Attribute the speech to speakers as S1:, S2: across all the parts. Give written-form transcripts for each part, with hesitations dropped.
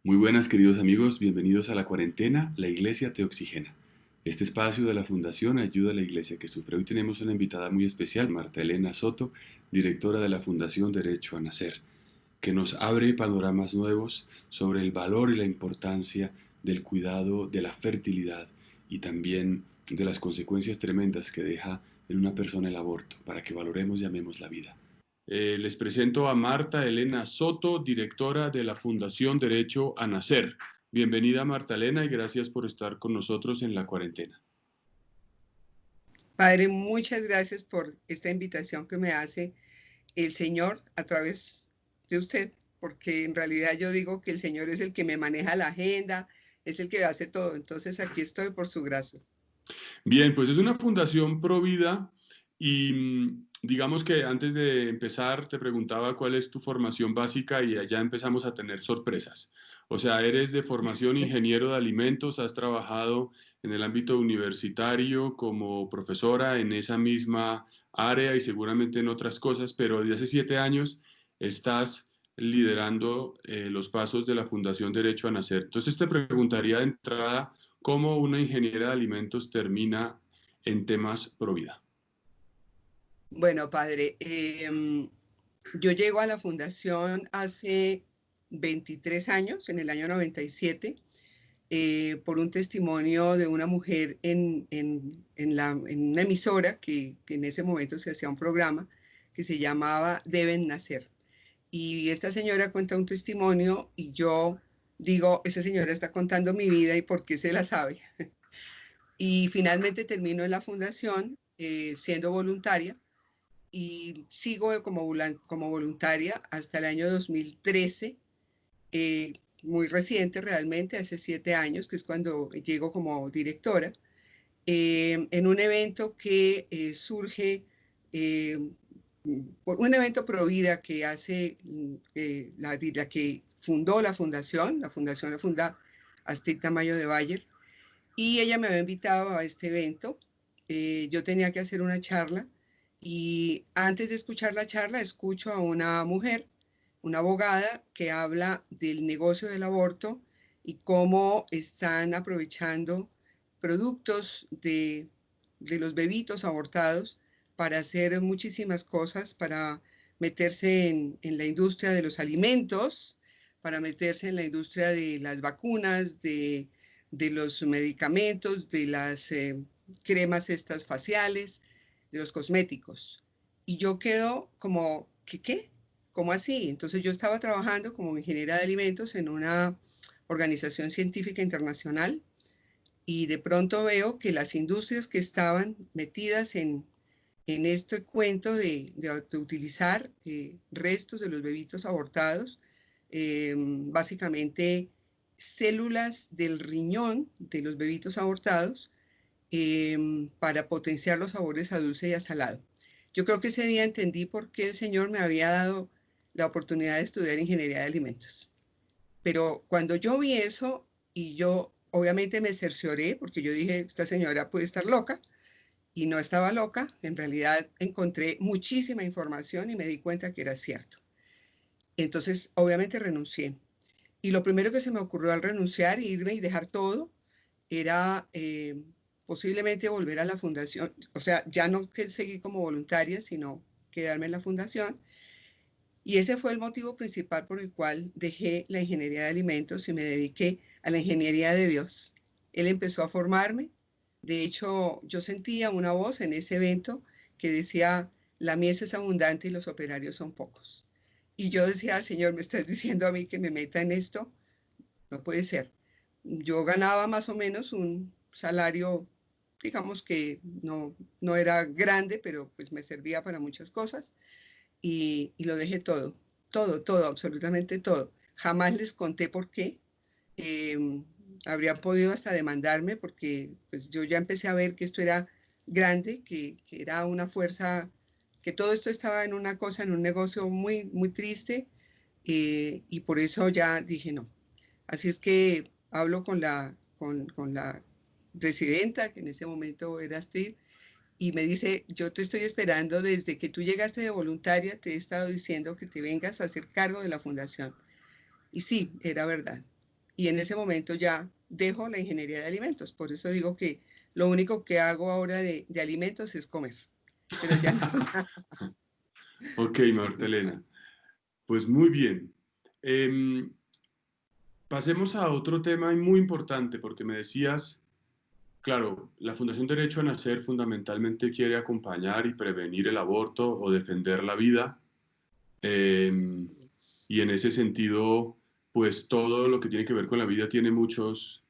S1: Muy buenas queridos amigos, bienvenidos a La Cuarentena, la Iglesia te oxigena. Este espacio de la Fundación Ayuda a la Iglesia que sufre. Hoy tenemos una invitada muy especial, Marta Elena Soto, directora de la Fundación Derecho a Nacer, que nos abre panoramas nuevos sobre el valor y la importancia del cuidado de la fertilidad y también de las consecuencias tremendas que deja en una persona el aborto, para que valoremos y amemos la vida. Les presento a Marta Elena Soto, directora de la Fundación Derecho a Nacer. Bienvenida Marta Elena y gracias por estar con nosotros en la cuarentena.
S2: Padre, muchas gracias por esta invitación que me hace el Señor a través de usted, porque en realidad yo digo que el Señor es el que me maneja la agenda, es el que hace todo. Entonces aquí estoy por su gracia.
S1: Bien, pues es una fundación pro vida y digamos que antes de empezar te preguntaba cuál es tu formación básica y allá empezamos a tener sorpresas. O sea, eres de formación ingeniero de alimentos, has trabajado en el ámbito universitario como profesora en esa misma área y seguramente en otras cosas, pero desde hace 7 años estás liderando los pasos de la Fundación Derecho a Nacer. Entonces te preguntaría de entrada, cómo una ingeniera de alimentos termina en temas pro vida.
S2: Bueno, Padre, yo llego a la fundación hace 23 años, en el año 97, por un testimonio de una mujer en una emisora que en ese momento se hacía un programa que se llamaba Deben Nacer. Y esta señora cuenta un testimonio y yo digo, esa señora está contando mi vida y por qué se la sabe. Y finalmente termino en la fundación siendo voluntaria y sigo como voluntaria hasta el año 2013, muy reciente realmente, hace 7 años, que es cuando llego como directora, en un evento que surge eh, por un evento pro vida que hace la que fundó la fundación la funda Astrid Tamayo de Bayer, y ella me había invitado a este evento. Yo tenía que hacer una charla y antes de escuchar la charla escucho a una mujer, una abogada, que habla del negocio del aborto y cómo están aprovechando productos de los bebitos abortados para hacer muchísimas cosas, para meterse en la industria de los alimentos, para meterse en la industria de las vacunas, de los medicamentos, de las cremas estas faciales, de los cosméticos. Y yo quedo como, ¿qué? ¿Cómo así? Entonces yo estaba trabajando como ingeniera de alimentos en una organización científica internacional y de pronto veo que las industrias que estaban metidas en este cuento de utilizar restos de los bebitos abortados, básicamente células del riñón de los bebitos abortados, para potenciar los sabores a dulce y a salado. Yo creo que ese día entendí por qué el Señor me había dado la oportunidad de estudiar ingeniería de alimentos. Pero cuando yo vi eso y yo obviamente me cercioré, porque yo dije, esta señora puede estar loca, y no estaba loca, en realidad encontré muchísima información y me di cuenta que era cierto. Entonces, obviamente renuncié. Y lo primero que se me ocurrió al renunciar, irme y dejar todo, era posiblemente volver a la fundación, o sea, ya no que seguir como voluntaria, sino quedarme en la fundación. Y ese fue el motivo principal por el cual dejé la ingeniería de alimentos y me dediqué a la ingeniería de Dios. Él empezó a formarme. De hecho, yo sentía una voz en ese evento que decía, la mies es abundante y los operarios son pocos. Y yo decía, Señor, ¿me estás diciendo a mí que me meta en esto? No puede ser. Yo ganaba más o menos un salario, digamos que no era grande, pero pues me servía para muchas cosas y lo dejé todo, todo, absolutamente todo. Jamás les conté por qué. Eh, Habría podido hasta demandarme porque pues yo ya empecé a ver que esto era grande, que era una fuerza, que todo esto estaba en una cosa, en un negocio muy, muy triste, y por eso ya dije no. Así es que hablo con la presidenta, que en ese momento era Astrid, y me dice, yo te estoy esperando desde que tú llegaste de voluntaria, te he estado diciendo que te vengas a hacer cargo de la fundación. Y sí, era verdad. y en ese momento ya dejo la ingeniería de alimentos. Por eso digo que lo único que hago ahora de alimentos es comer, pero ya no nada.
S1: Ok, Marta
S2: Sí,
S1: Elena. Pues muy bien. Em, Pasemos a otro tema muy importante, porque me decías, claro, la Fundación Derecho a Nacer fundamentalmente quiere acompañar y prevenir el aborto o defender la vida. Eh, y en ese sentido, pues todo lo que tiene que ver con la vida tiene muchos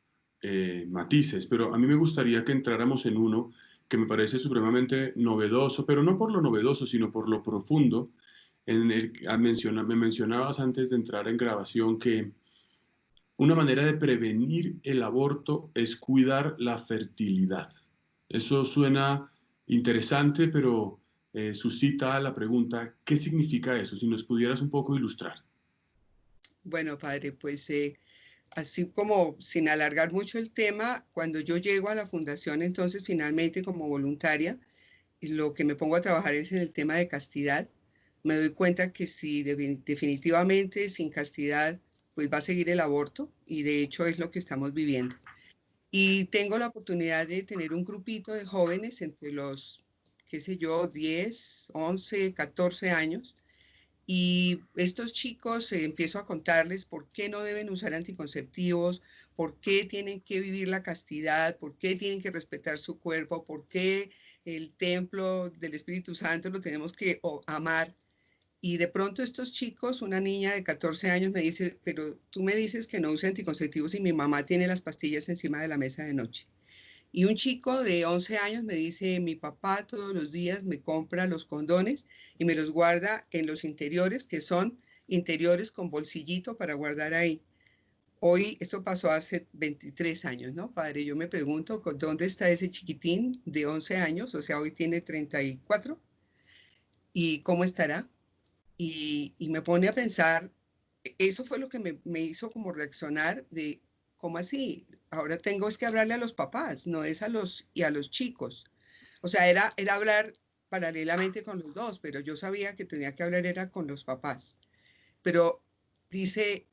S1: matices, pero a mí me gustaría que entráramos en uno que me parece supremamente novedoso, pero no por lo novedoso, sino por lo profundo. Me mencionabas antes de entrar en grabación que una manera de prevenir el aborto es cuidar la fertilidad. Eso suena interesante, pero suscita la pregunta, ¿qué significa eso? Si nos pudieras un poco ilustrar.
S2: bueno, padre, pues así como sin alargar mucho el tema, cuando yo llego a la fundación, entonces finalmente como voluntaria, lo que me pongo a trabajar es en el tema de castidad. Me doy cuenta que si definitivamente sin castidad, pues va a seguir el aborto y de hecho es lo que estamos viviendo. Y tengo la oportunidad de tener un grupito de jóvenes entre los, qué sé yo, 10, 11, 14 años. Y estos chicos empiezo a contarles por qué no deben usar anticonceptivos, por qué tienen que vivir la castidad, por qué tienen que respetar su cuerpo, por qué el templo del Espíritu Santo lo tenemos que amar. Y de pronto estos chicos, una niña de 14 años me dice, pero tú me dices que no use anticonceptivos y mi mamá tiene las pastillas encima de la mesa de noche. Y un chico de 11 años me dice, mi papá todos los días me compra los condones y me los guarda en los interiores, que son interiores con bolsillito para guardar ahí. Hoy, esto pasó hace 23 años, ¿no, padre? Yo me pregunto, ¿dónde está ese chiquitín de 11 años? O sea, hoy tiene 34. ¿Y cómo estará? Y me pone a pensar, eso fue lo que me hizo como reaccionar de, ¿cómo así? Ahora tengo es que hablarle a los papás, no es a los chicos. O sea, era hablar paralelamente con los dos, pero yo sabía que tenía que hablar era con los papás. Pero dice,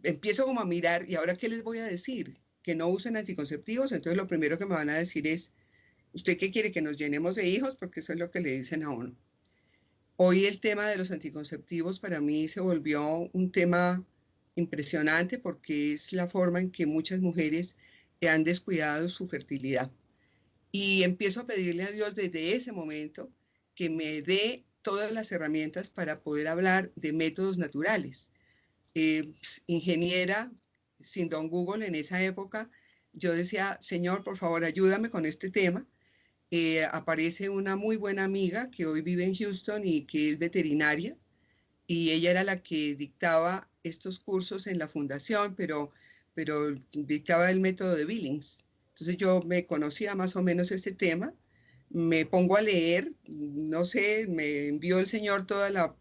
S2: empiezo como a mirar, ¿y ahora qué les voy a decir? Que no usen anticonceptivos, entonces lo primero que me van a decir es, ¿usted qué quiere que nos llenemos de hijos? Porque eso es lo que le dicen a uno. Hoy el tema de los anticonceptivos para mí se volvió un tema impresionante porque es la forma en que muchas mujeres han descuidado su fertilidad. Y empiezo a pedirle a Dios desde ese momento que me dé todas las herramientas para poder hablar de métodos naturales. Ingeniera, sin don Google en esa época, yo decía, Señor, por favor, ayúdame con este tema. Aparece una muy buena amiga que hoy vive en Houston y que es veterinaria, y ella era la que dictaba estos cursos en la fundación, pero dictaba el método de Billings. Entonces yo me conocía más o menos este tema, me pongo a leer, no sé, me envió el Señor las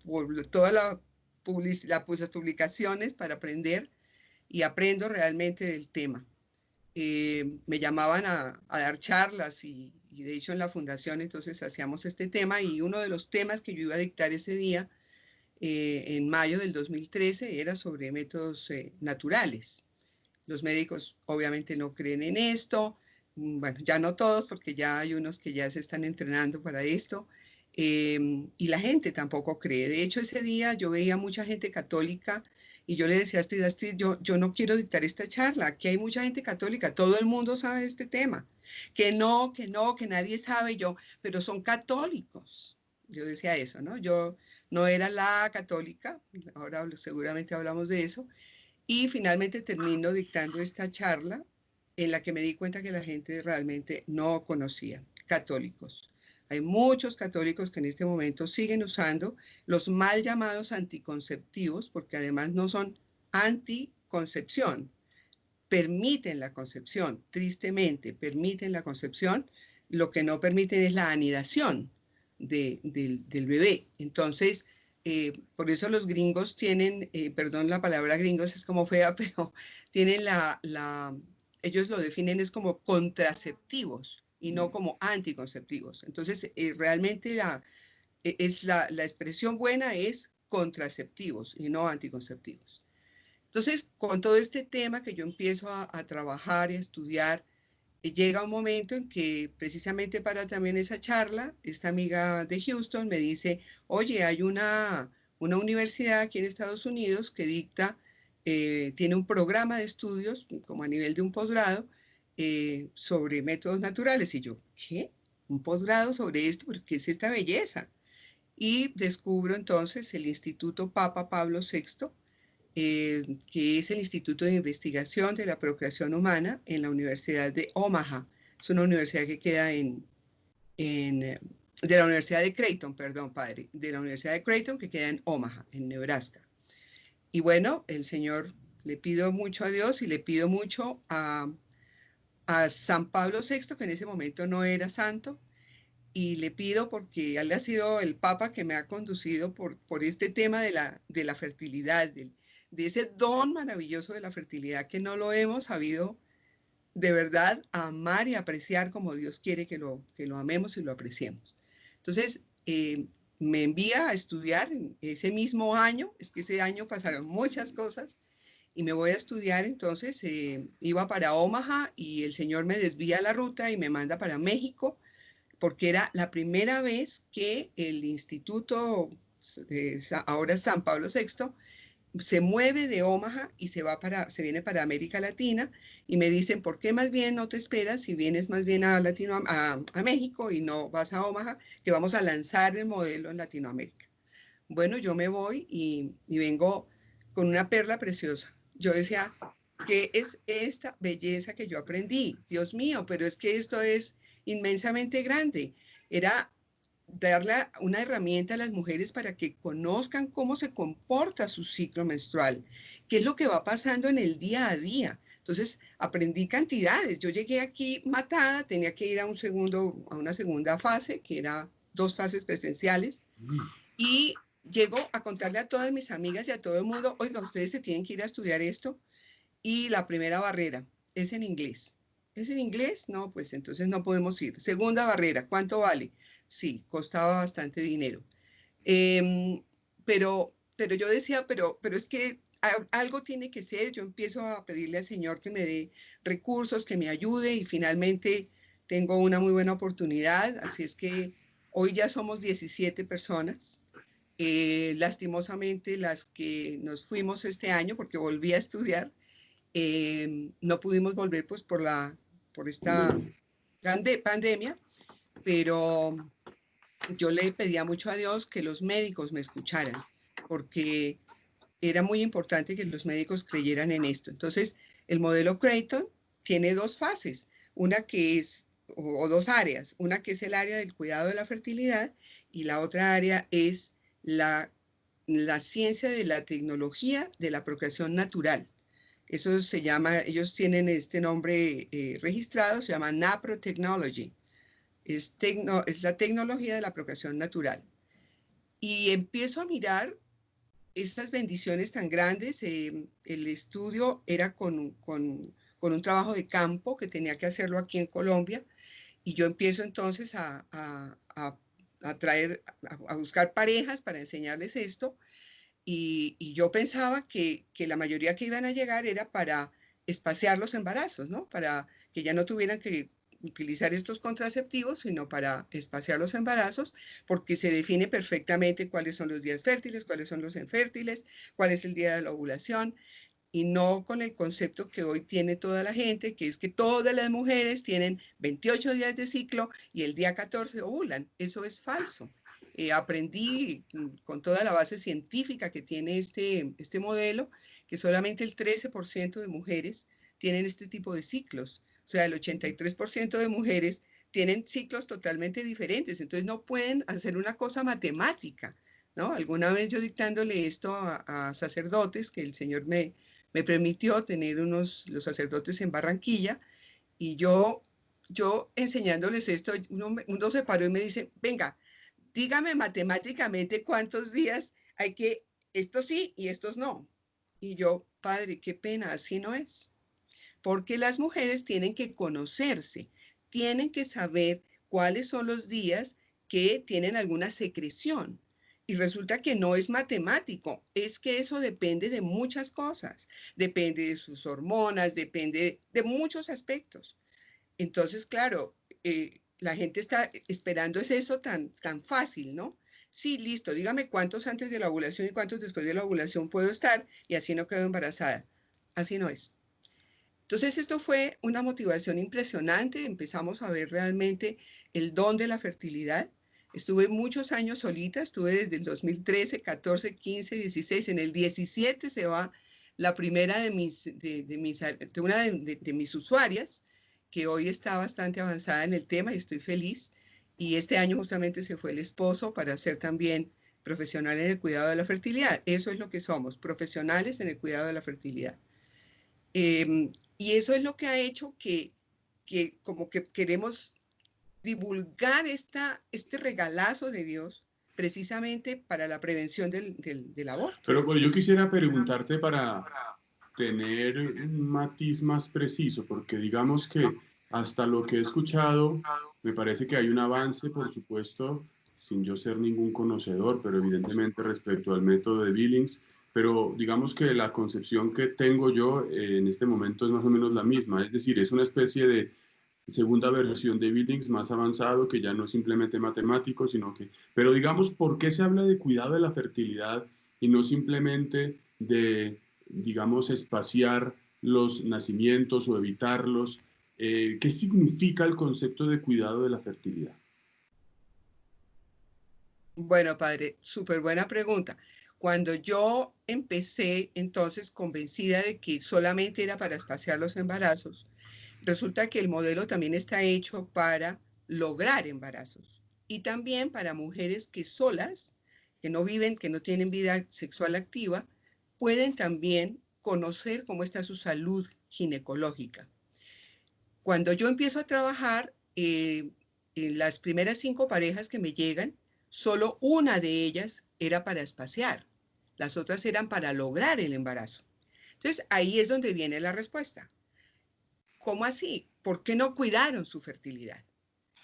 S2: publicaciones para aprender y aprendo realmente del tema. Me llamaban a dar charlas y de hecho en la fundación entonces hacíamos este tema y uno de los temas que yo iba a dictar ese día en mayo del 2013 era sobre métodos naturales. Los médicos obviamente no creen en esto, bueno, ya no todos porque ya hay unos que ya se están entrenando para esto, y la gente tampoco cree. De hecho, ese día yo veía mucha gente católica y yo le decía a Astrid, yo no quiero dictar esta charla, aquí hay mucha gente católica, todo el mundo sabe de este tema, que nadie sabe, yo, pero son católicos. Yo decía eso, ¿no? Yo no era la católica, ahora seguramente hablamos de eso, y finalmente termino dictando esta charla en la que me di cuenta que la gente realmente no conocía católicos. Hay muchos católicos que en este momento siguen usando los mal llamados anticonceptivos, porque además no son anticoncepción, permiten la concepción, tristemente permiten la concepción, lo que no permiten es la anidación del bebé. Entonces, por eso los gringos tienen, perdón, la palabra gringos es como fea, pero tienen ellos lo definen es como contraceptivos y no como anticonceptivos. Entonces, realmente la expresión buena es contraceptivos y no anticonceptivos. Entonces, con todo este tema que yo empiezo a trabajar y a estudiar, llega un momento en que precisamente para también esa charla, esta amiga de Houston me dice, oye, hay una universidad aquí en Estados Unidos que dicta, tiene un programa de estudios, como a nivel de un posgrado, sobre métodos naturales. Y yo, ¿qué? ¿Un posgrado sobre esto? ¿Pero qué es esta belleza? Y descubro entonces el Instituto Papa Pablo VI, que es el Instituto de Investigación de la Procreación Humana en la Universidad de Omaha. Es una universidad que queda de la Universidad de Creighton, perdón, padre, de la Universidad de Creighton que queda en Omaha, en Nebraska. Y bueno, el Señor, le pido mucho a Dios y le pido mucho a San Pablo VI, que en ese momento no era santo, y le pido porque él ha sido el papa que me ha conducido por este tema de la fertilidad, de ese don maravilloso de la fertilidad que no lo hemos sabido de verdad amar y apreciar como Dios quiere que lo amemos y lo apreciemos. Entonces, me envía a estudiar en ese mismo año, es que ese año pasaron muchas cosas, y me voy a estudiar, entonces iba para Omaha y el Señor me desvía la ruta y me manda para México porque era la primera vez que el instituto, ahora San Pablo VI, se mueve de Omaha y se viene para América Latina y me dicen, ¿por qué más bien no te esperas si vienes más bien a México y no vas a Omaha, que vamos a lanzar el modelo en Latinoamérica? Bueno, yo me voy y vengo con una perla preciosa. Yo decía, ¿qué es esta belleza que yo aprendí? Dios mío, pero es que esto es inmensamente grande. Era darle una herramienta a las mujeres para que conozcan cómo se comporta su ciclo menstrual, qué es lo que va pasando en el día a día. Entonces aprendí cantidades. Yo llegué aquí matada, tenía que ir a una segunda fase, que era 2 fases presenciales, y llego a contarle a todas mis amigas y a todo el mundo, oiga, ustedes se tienen que ir a estudiar esto. Y la primera barrera es en inglés. ¿Es en inglés? No, pues entonces no podemos ir. Segunda barrera, ¿cuánto vale? Sí, costaba bastante dinero. Pero yo decía, pero es que algo tiene que ser. Yo empiezo a pedirle al Señor que me dé recursos, que me ayude y finalmente tengo una muy buena oportunidad. Así es que hoy ya somos 17 personas. Lastimosamente las que nos fuimos este año, porque volví a estudiar, no pudimos volver pues por esta pandemia, pero yo le pedía mucho a Dios que los médicos me escucharan, porque era muy importante que los médicos creyeran en esto. Entonces, el modelo Creighton tiene 2 fases, una que es, o 2 áreas, una que es el área del cuidado de la fertilidad y la otra área es la ciencia de la tecnología de la procreación natural. Eso se llama, ellos tienen este nombre registrado, se llama NAPRO Technology. Es la tecnología de la procreación natural. Y empiezo a mirar estas bendiciones tan grandes. El estudio era con un trabajo de campo que tenía que hacerlo aquí en Colombia. Y yo empiezo entonces a traer, a buscar parejas para enseñarles esto. Y yo pensaba que la mayoría que iban a llegar era para espaciar los embarazos, ¿no? Para que ya no tuvieran que utilizar estos contraceptivos, sino para espaciar los embarazos, porque se define perfectamente cuáles son los días fértiles, cuáles son los infértiles, cuál es el día de la ovulación, y no con el concepto que hoy tiene toda la gente, que es que todas las mujeres tienen 28 días de ciclo y el día 14 ovulan. Eso es falso. Aprendí con toda la base científica que tiene este modelo, que solamente el 13% de mujeres tienen este tipo de ciclos. O sea, el 83% de mujeres tienen ciclos totalmente diferentes. Entonces no pueden hacer una cosa matemática, ¿no? Alguna vez yo dictándole esto a sacerdotes, que el Señor me permitió tener los sacerdotes en Barranquilla, y yo enseñándoles esto, uno se paró y me dice, venga, dígame matemáticamente cuántos días hay que, estos sí y estos no. Y yo, padre, qué pena, así no es. Porque las mujeres tienen que conocerse, tienen que saber cuáles son los días que tienen alguna secreción. Y resulta que no es matemático, es que eso depende de muchas cosas, depende de sus hormonas, depende de muchos aspectos. Entonces, claro, la gente está esperando es eso tan fácil, ¿no? Sí, listo, dígame cuántos antes de la ovulación y cuántos después de la ovulación puedo estar y así no quedo embarazada. Así no es. Entonces, esto fue una motivación impresionante. Empezamos a ver realmente el don de la fertilidad. Estuve muchos años solita, estuve desde el 2013, 14, 15, 16. En el 17 se va la primera de una de mis usuarias, que hoy está bastante avanzada en el tema y estoy feliz. Y este año justamente se fue el esposo para ser también profesional en el cuidado de la fertilidad. Eso es lo que somos, profesionales en el cuidado de la fertilidad. Y eso es lo que ha hecho que como que queremos divulgar este regalazo de Dios precisamente para la prevención del aborto.
S1: Pero pues, yo quisiera preguntarte para tener un matiz más preciso, porque digamos que hasta lo que he escuchado, me parece que hay un avance, por supuesto, sin yo ser ningún conocedor, pero evidentemente respecto al método de Billings, pero digamos que la concepción que tengo yo en este momento es más o menos la misma, es decir, es una especie de segunda versión de Billings más avanzado, que ya no es simplemente matemático, sino que, pero digamos, ¿por qué se habla de cuidado de la fertilidad y no simplemente de, digamos, espaciar los nacimientos o evitarlos? ¿Qué significa el concepto de cuidado de la fertilidad?
S2: Bueno, padre, súper buena pregunta. Cuando yo empecé entonces convencida de que solamente era para espaciar los embarazos, resulta que el modelo también está hecho para lograr embarazos y también para mujeres que solas, que no viven, que no tienen vida sexual activa, pueden también conocer cómo está su salud ginecológica. Cuando yo empiezo a trabajar, en las primeras 5 parejas que me llegan, solo una de ellas era para espaciar, las otras eran para lograr el embarazo. Entonces ahí es donde viene la respuesta. ¿Cómo así? ¿Por qué no cuidaron su fertilidad?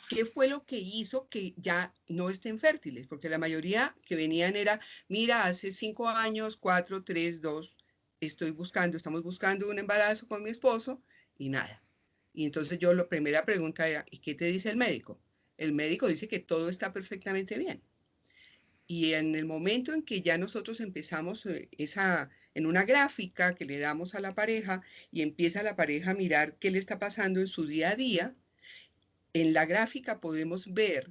S2: ¿Qué fue lo que hizo que ya no estén fértiles? Porque la mayoría que venían era, mira, hace 5 años, 4, 3, 2, estamos buscando un embarazo con mi esposo y nada. Y entonces yo la primera pregunta era, ¿y qué te dice el médico? El médico dice que todo está perfectamente bien. Y en el momento en que ya nosotros empezamos en una gráfica que le damos a la pareja y empieza la pareja a mirar qué le está pasando en su día a día, en la gráfica podemos ver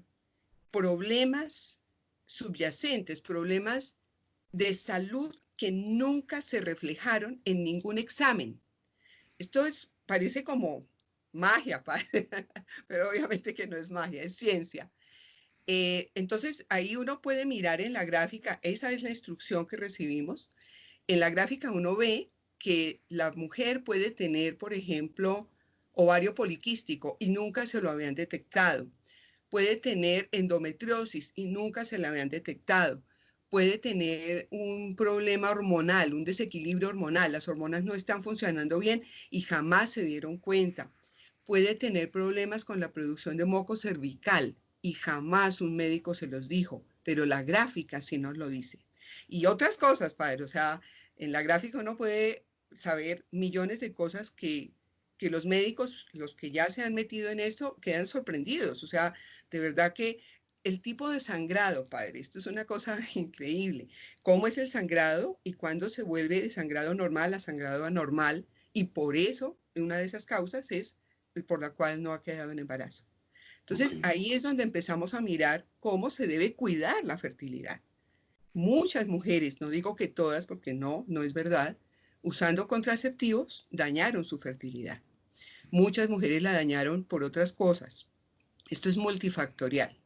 S2: problemas subyacentes, problemas de salud que nunca se reflejaron en ningún examen. Parece como magia, pero obviamente que no es magia, es ciencia. Entonces, ahí uno puede mirar en la gráfica, esa es la instrucción que recibimos. En la gráfica uno ve que la mujer puede tener, por ejemplo, ovario poliquístico y nunca se lo habían detectado. Puede tener endometriosis y nunca se la habían detectado. Puede tener un problema hormonal, un desequilibrio hormonal. Las hormonas no están funcionando bien y jamás se dieron cuenta. Puede tener problemas con la producción de moco cervical y jamás un médico se los dijo, pero la gráfica sí nos lo dice. Y otras cosas, padre, o sea, en la gráfica uno puede saber millones de cosas que los médicos, los que ya se han metido en esto, quedan sorprendidos. O sea, de verdad que el tipo de sangrado, padre, esto es una cosa increíble. ¿Cómo es el sangrado y cuándo se vuelve de sangrado normal a sangrado anormal? Y por eso, una de esas causas es por la cual no ha quedado en embarazo.
S1: Ok.
S2: Entonces, ahí es donde empezamos a mirar cómo se debe cuidar la fertilidad. Muchas mujeres, no digo que todas porque no es verdad, usando contraceptivos dañaron su fertilidad. Muchas mujeres la dañaron por otras cosas. Esto es multifactorial.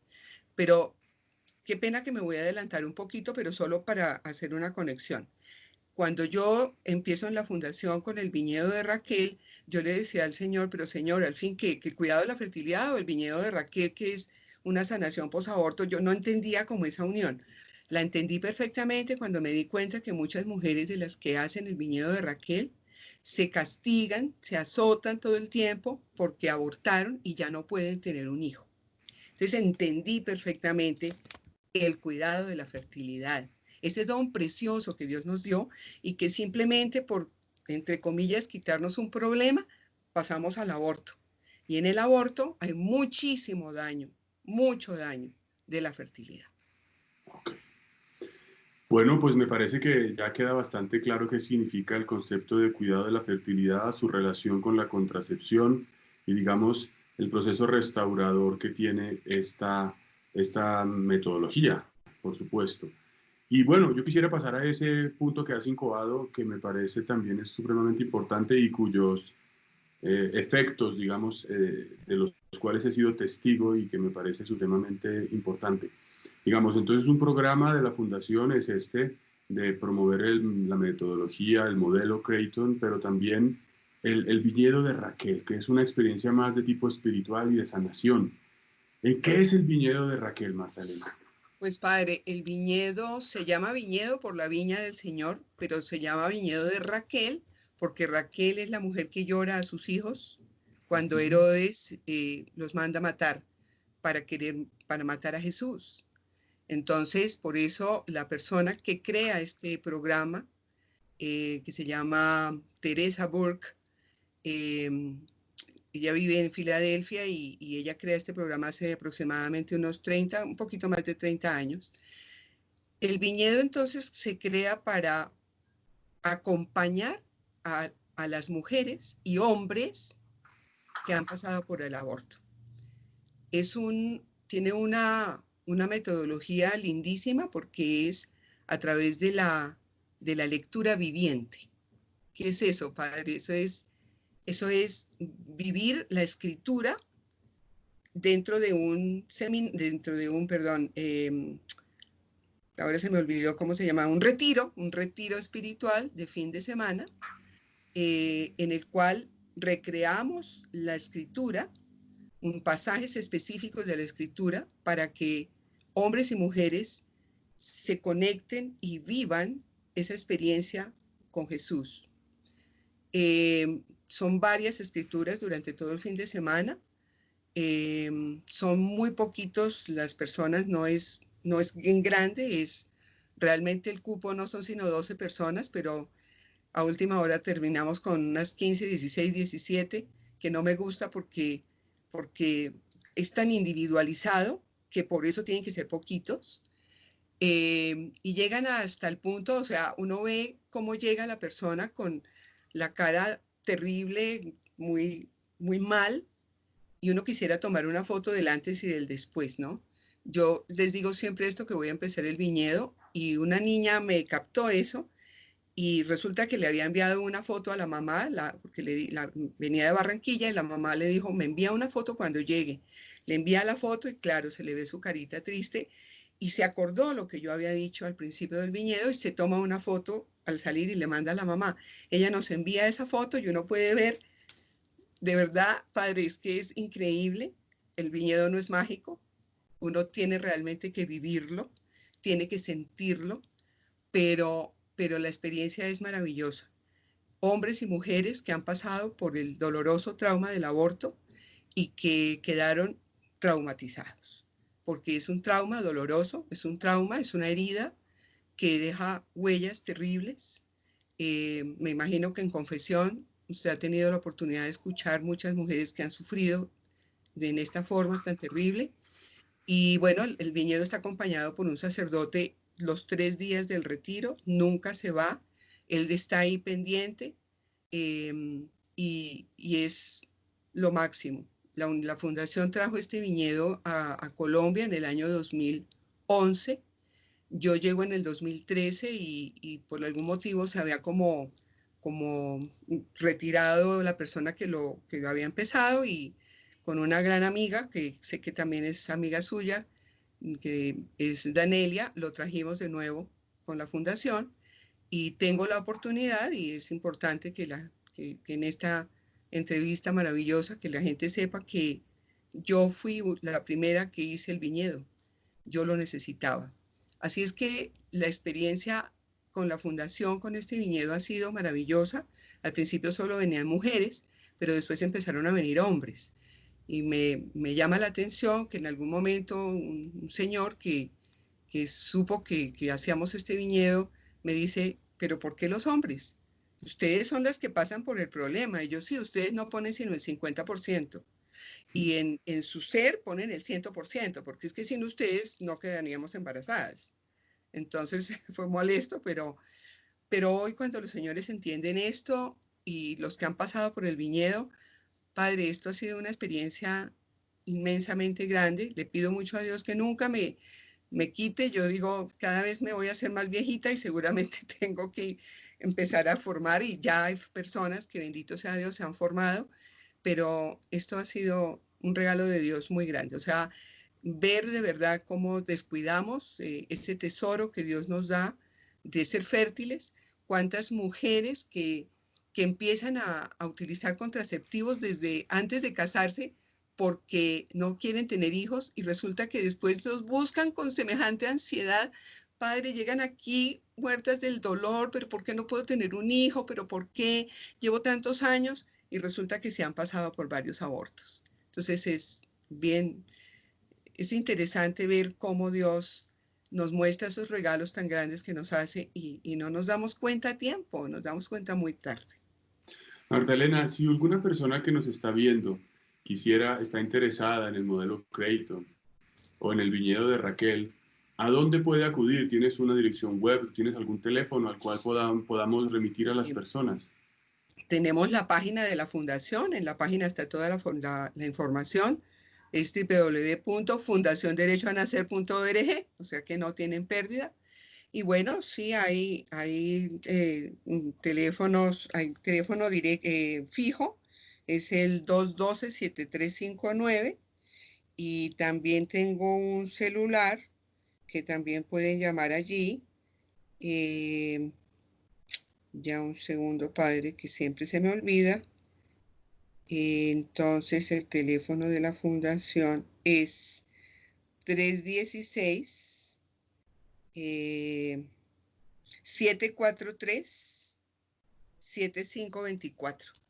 S2: Pero qué pena que me voy a adelantar un poquito, pero solo para hacer una conexión. Cuando yo empiezo en la fundación con el viñedo de Raquel, yo le decía al Señor, pero Señor, al fin, ¿qué? ¿Que el cuidado de la fertilidad o el viñedo de Raquel, que es una sanación posaborto? Yo no entendía como esa unión. La entendí perfectamente cuando me di cuenta que muchas mujeres de las que hacen el viñedo de Raquel se castigan, se azotan todo el tiempo porque abortaron y ya no pueden tener un hijo. Entonces entendí perfectamente el cuidado de la fertilidad, ese don precioso que Dios nos dio y que simplemente por, entre comillas, quitarnos un problema, pasamos al aborto. Y en el aborto hay muchísimo daño, mucho daño de la fertilidad.
S1: Ok. Bueno, pues me parece que ya queda bastante claro qué significa el concepto de cuidado de la fertilidad, su relación con la contracepción y, digamos, el proceso restaurador que tiene esta metodología, por supuesto. Y bueno, yo quisiera pasar a ese punto que has incubado, que me parece también es supremamente importante y cuyos efectos, digamos, de los cuales he sido testigo y que me parece supremamente importante. Digamos, entonces un programa de la Fundación es este, de promover la metodología, el modelo Creighton, pero también el viñedo de Raquel, que es una experiencia más de tipo espiritual y de sanación. ¿Qué es el viñedo de Raquel, Magdalena?
S2: Pues padre, el viñedo se llama viñedo por la viña del Señor, pero se llama viñedo de Raquel porque Raquel es la mujer que llora a sus hijos cuando Herodes los manda a matar para matar a Jesús. Entonces, por eso la persona que crea este programa, que se llama Teresa Burke, eh, ella vive en Filadelfia y ella crea este programa hace aproximadamente unos 30, un poquito más de 30 años. El viñedo entonces se crea para acompañar a las mujeres y hombres que han pasado por el aborto. Tiene una metodología lindísima porque es a través de la lectura viviente. ¿Qué es eso, padre? Eso es vivir la escritura dentro de un, perdón, ahora se me olvidó cómo se llama, un retiro espiritual de fin de semana, en el cual recreamos la escritura, pasajes específicos de la escritura, para que hombres y mujeres se conecten y vivan esa experiencia con Jesús. Son varias escrituras durante todo el fin de semana. Son muy poquitos las personas, no es en grande, realmente el cupo no son sino 12 personas, pero a última hora terminamos con unas 15, 16, 17, que no me gusta porque es tan individualizado que por eso tienen que ser poquitos. Y llegan hasta el punto, o sea, uno ve cómo llega la persona con la cara terrible, muy mal, y uno quisiera tomar una foto del antes y del después, ¿no? Yo les digo siempre esto, que voy a empezar el viñedo, y una niña me captó eso, y resulta que le había enviado una foto a la mamá, porque venía de Barranquilla, y la mamá le dijo, me envía una foto cuando llegue. Le envía la foto y claro, se le ve su carita triste, y se acordó lo que yo había dicho al principio del viñedo, y se toma una foto al salir y le manda a la mamá. Ella nos envía esa foto y uno puede ver, de verdad, padre, es que es increíble. El viñedo no es mágico. Uno tiene realmente que vivirlo, tiene que sentirlo, pero la experiencia es maravillosa. Hombres y mujeres que han pasado por el doloroso trauma del aborto y que quedaron traumatizados, porque es un trauma doloroso, es un trauma, es una herida que deja huellas terribles. Me imagino que en confesión usted ha tenido la oportunidad de escuchar muchas mujeres que han sufrido en esta forma tan terrible. Y bueno, el viñedo está acompañado por un sacerdote los 3 días del retiro, nunca se va, él está ahí pendiente, y es lo máximo. La fundación trajo este viñedo a Colombia en el año 2011. Yo llego en el 2013 y por algún motivo se había como retirado la persona que lo había empezado, y con una gran amiga, que sé que también es amiga suya, que es Danelia, lo trajimos de nuevo con la fundación, y tengo la oportunidad, y es importante que en esta entrevista maravillosa que la gente sepa que yo fui la primera que hice el viñedo, yo lo necesitaba. Así es que la experiencia con la fundación, con este viñedo, ha sido maravillosa. Al principio solo venían mujeres, pero después empezaron a venir hombres. Y me llama la atención que en algún momento un señor que que supo que hacíamos este viñedo, me dice, pero ¿por qué los hombres? Ustedes son las que pasan por el problema. Y yo, sí, ustedes no ponen sino el 50%. Y en su ser ponen el 100%, porque es que sin ustedes no quedaríamos embarazadas. Entonces fue molesto, pero hoy cuando los señores entienden esto y los que han pasado por el viñedo, padre, esto ha sido una experiencia inmensamente grande. Le pido mucho a Dios que nunca me quite. Yo digo, cada vez me voy a hacer más viejita y seguramente tengo que empezar a formar y ya hay personas que bendito sea Dios se han formado, pero esto ha sido un regalo de Dios muy grande. O sea, ver de verdad cómo descuidamos ese tesoro que Dios nos da de ser fértiles, cuántas mujeres que empiezan a utilizar contraceptivos desde antes de casarse porque no quieren tener hijos y resulta que después los buscan con semejante ansiedad. Padre, llegan aquí muertas del dolor, pero ¿por qué no puedo tener un hijo? ¿Pero por qué llevo tantos años? Y resulta que se han pasado por varios abortos. Entonces es interesante ver cómo Dios nos muestra esos regalos tan grandes que nos hace y no nos damos cuenta a tiempo, nos damos cuenta muy tarde.
S1: Marta Elena, si alguna persona que nos está viendo está interesada en el modelo Creighton o en el viñedo de Raquel, ¿a dónde puede acudir? ¿Tienes una dirección web? ¿Tienes algún teléfono al cual podamos remitir a las personas?
S2: Tenemos la página de la fundación, en la página está toda la información, es www.fundacionderechoanacer.org, o sea que no tienen pérdida. Y bueno, sí, hay teléfonos, hay teléfono fijo, es el 212-7359 y también tengo un celular que también pueden llamar allí. eh, ya un segundo, padre, que siempre se me olvida. Entonces el teléfono de la fundación es 316 743 7524.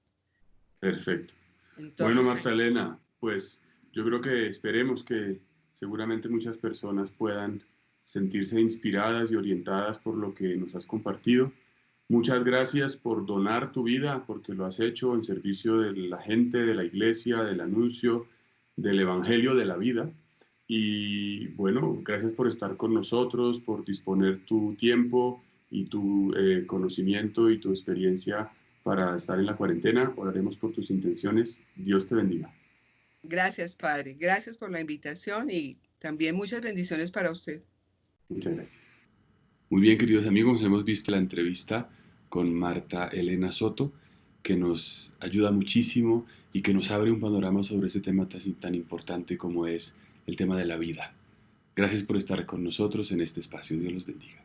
S1: Perfecto. Bueno, Marta
S2: Entonces,
S1: Elena, pues yo creo que esperemos que seguramente muchas personas puedan sentirse inspiradas y orientadas por lo que nos has compartido. Muchas gracias por donar tu vida, porque lo has hecho en servicio de la gente, de la iglesia, del anuncio, del evangelio de la vida. Y bueno, gracias por estar con nosotros, por disponer tu tiempo y tu conocimiento y tu experiencia para estar en la cuarentena. Oraremos por tus intenciones. Dios te bendiga.
S2: gracias, padre. Gracias por la invitación y también muchas bendiciones para usted.
S1: Muchas gracias. Muy bien, queridos amigos, hemos visto la entrevista con Marta Elena Soto, que nos ayuda muchísimo y que nos abre un panorama sobre este tema tan importante como es el tema de la vida. Gracias por estar con nosotros en este espacio. Dios los bendiga.